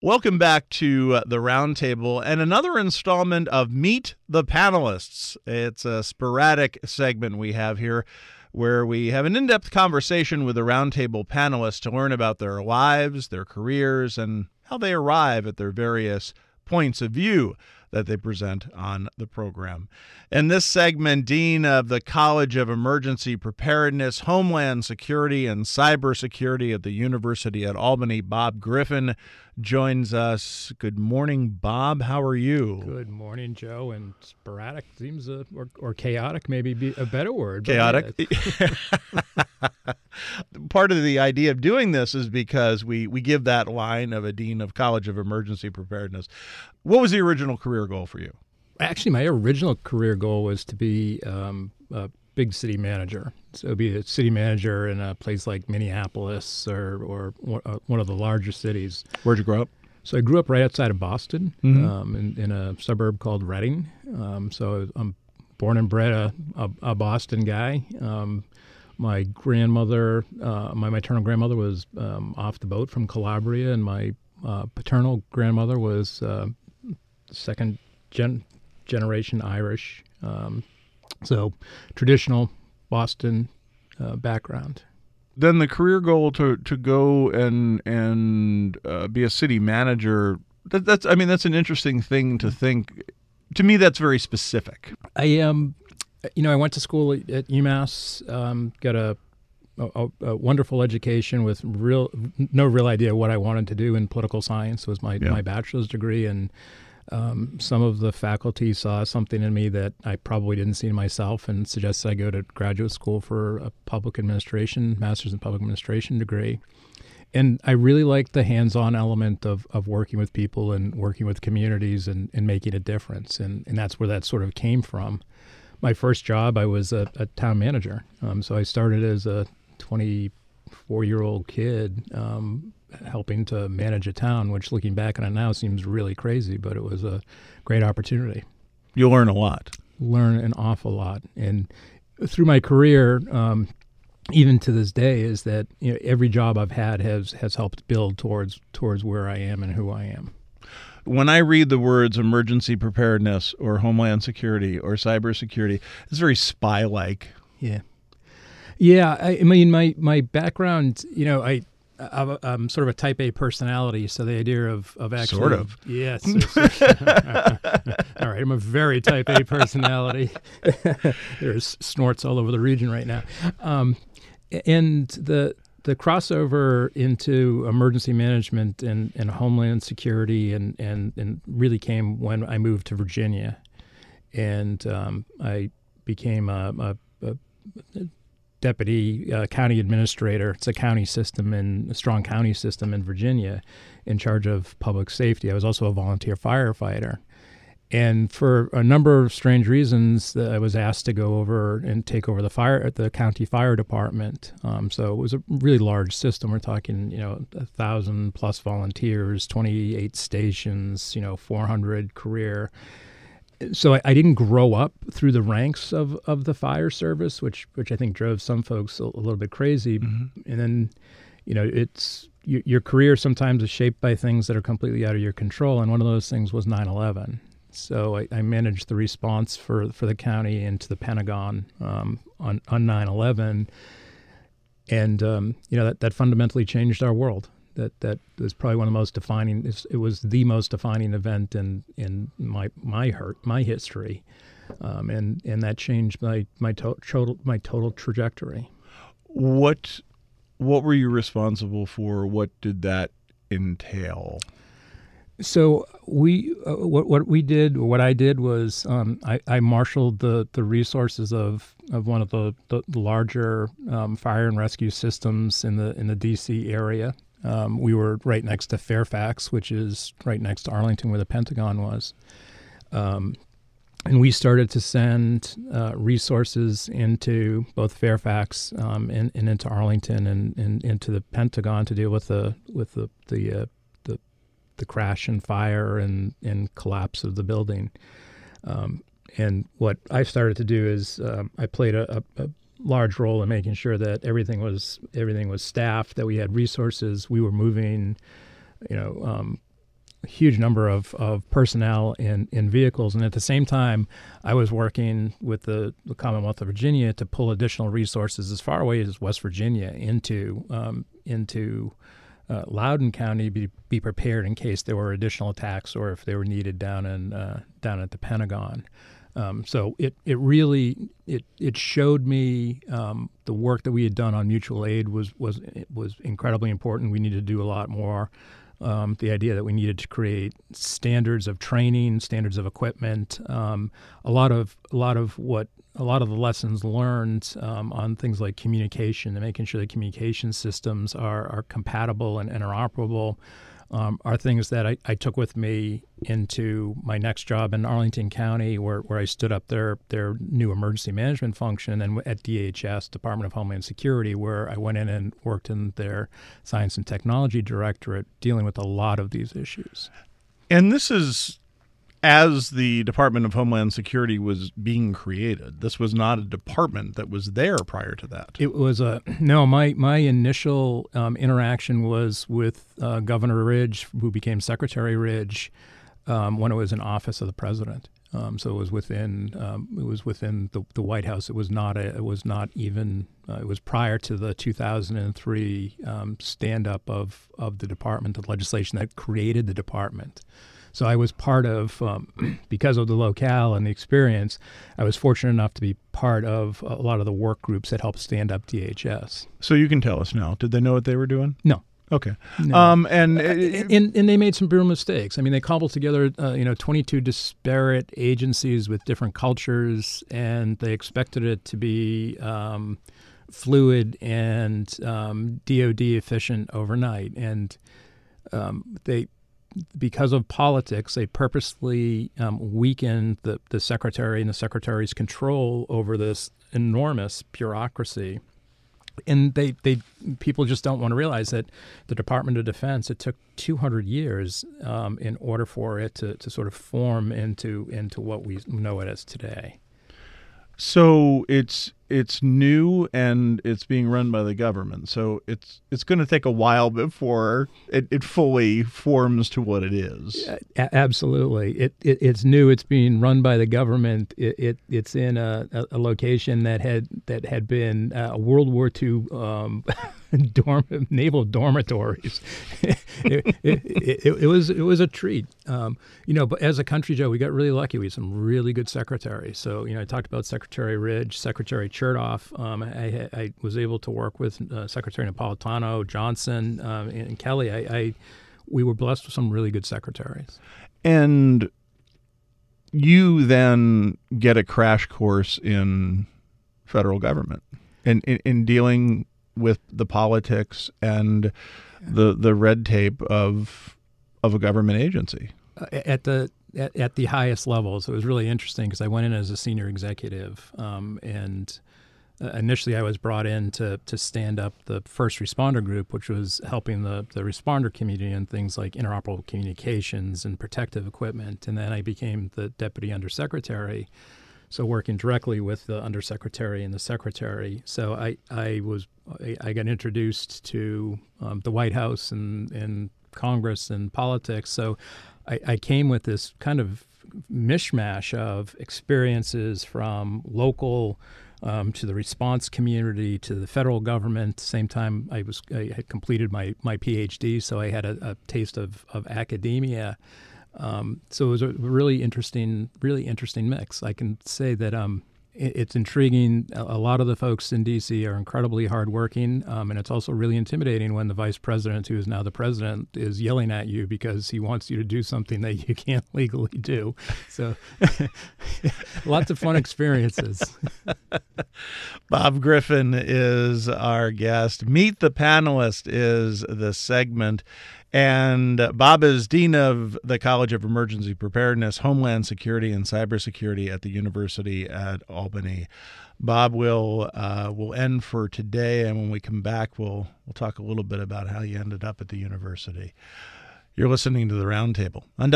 Welcome back to the Roundtable and another installment of Meet the Panelists. It's a sporadic segment we have here where we have an in-depth conversation with the Roundtable panelists to learn about their lives, their careers, and how they arrive at their various points of view that they present on the program. In this segment, Dean of the College of Emergency Preparedness, Homeland Security, and Cybersecurity at the University at Albany, Bob Griffin, joins us. Good morning, Bob. How are you? Good morning, Joe. And sporadic seems, or chaotic maybe be a better word. Chaotic. Yeah. Part of the idea of doing this is because we give that line of a Dean of College of Emergency Preparedness. What was the original career goal for you? Actually, my original career goal was to be a big city manager. So be a city manager in a place like Minneapolis or one of the larger cities. Where'd you grow up? So I grew up right outside of Boston, in a suburb called Reading. So I'm born and bred a Boston guy. My grandmother, my maternal grandmother was off the boat from Calabria, and my paternal grandmother was second generation Irish. So traditional Boston background. Then the career goal to go and be a city manager, that's an interesting thing to think. To me, that's very specific. I went to school at UMass, got a wonderful education with no real idea what I wanted to do in political science. Was my bachelor's degree, and some of the faculty saw something in me that I probably didn't see in myself and suggested I go to graduate school for a master's in public administration degree. And I really liked the hands-on element of working with people and working with communities and making a difference. And that's where that sort of came from. My first job, I was a town manager. So I started as a 24-year-old kid helping to manage a town, which looking back on it now seems really crazy, but it was a great opportunity. You learn a lot. Learn an awful lot. And through my career, even to this day, is that every job I've had has helped build towards where I am and who I am. When I read the words emergency preparedness or homeland security or cybersecurity, it's very spy-like. Yeah. I mean, my background, I'm sort of a type A personality, so the idea of actually... Sort of. Yes. All right, I'm a very type A personality. There's snorts all over the region right now. And the crossover into emergency management and homeland security and really came when I moved to Virginia, and I became a deputy county administrator. It's a county system a strong county system in Virginia, in charge of public safety. I was also a volunteer firefighter. And for a number of strange reasons, I was asked to go over and take over the county fire department. So it was a really large system. We're talking, 1,000 plus volunteers, 28 stations, 400 career. So I didn't grow up through the ranks of the fire service, which I think drove some folks a little bit crazy. Mm-hmm. And then, it's your career sometimes is shaped by things that are completely out of your control. And one of those things was 9/11. So I managed the response for the county and to the Pentagon on 9/11, and that fundamentally changed our world. That was probably one of the most defining. It was the most defining event in my history, and that changed my total trajectory. What were you responsible for? What did that entail? So what I did was I marshaled the resources of one of the larger fire and rescue systems in the D.C. area. We were right next to Fairfax, which is right next to Arlington, where the Pentagon was. And we started to send resources into both Fairfax and into Arlington and into the Pentagon to deal with the crash and fire and collapse of the building. And what I started to do is I played a large role in making sure that everything was staffed, that we had resources. We were moving, a huge number of personnel in vehicles. And at the same time, I was working with the Commonwealth of Virginia to pull additional resources as far away as West Virginia into Loudoun County, be prepared in case there were additional attacks or if they were needed down at the Pentagon. So it really showed me the work that we had done on mutual aid was incredibly important. We needed to do a lot more. The idea that we needed to create standards of training, standards of equipment, a lot of the lessons learned on things like communication and making sure the communication systems are compatible and interoperable are things that I took with me into my next job in Arlington County, where I stood up their new emergency management function, and at DHS, Department of Homeland Security, where I went in and worked in their Science and Technology Directorate, dealing with a lot of these issues. And this is as the Department of Homeland Security was being created. This was not a department that was there prior to that. It was my initial interaction was with Governor Ridge, who became Secretary Ridge, when it was in office of the president. So it was within the White House. It was prior to the 2003 stand up of the department, the legislation that created the department. So I was part of, because of the locale and the experience, I was fortunate enough to be part of a lot of the work groups that helped stand up DHS. So you can tell us now. Did they know what they were doing? No. Okay. No. And they made some real mistakes. I mean, they cobbled together, 22 disparate agencies with different cultures, and they expected it to be fluid and DoD efficient overnight. And because of politics, they purposely weakened the secretary and the secretary's control over this enormous bureaucracy. And people just don't want to realize that the Department of Defense, it took 200 years in order for it to sort of form into what we know it as today. So it's new and it's being run by the government. So it's going to take a while before it fully forms to what it is. Absolutely, it's new. It's being run by the government. It's in a location that had been World War II naval dormitories. It was a treat. But as a country, Joe, we got really lucky. We had some really good secretaries. So I talked about Secretary Ridge, Secretary Chertoff. I was able to work with Secretary Napolitano, Johnson, and Kelly. We were blessed with some really good secretaries. And you then get a crash course in federal government and in dealing with the politics and the red tape of a government agency. At the highest levels. It was really interesting because I went in as a senior executive, and initially I was brought in to stand up the first responder group, which was helping the responder community in things like interoperable communications and protective equipment. And then I became the deputy undersecretary, so working directly with the undersecretary and the secretary. So I got introduced to the White House and Congress and politics. So I came with this kind of mishmash of experiences from local to the response community to the federal government. At the same time, I had completed my PhD, so I had a taste of academia. So it was a really interesting mix. I can say that it's intriguing. A lot of the folks in D.C. are incredibly hardworking, and it's also really intimidating when the vice president, who is now the president, is yelling at you because he wants you to do something that you can't legally do. So lots of fun experiences. Bob Griffin is our guest. Meet the Panelist is the segment. And Bob is Dean of the College of Emergency Preparedness, Homeland Security, and Cybersecurity at the University at Albany. Bob, will end for today, and when we come back, we'll talk a little bit about how you ended up at the university. You're listening to the Roundtable on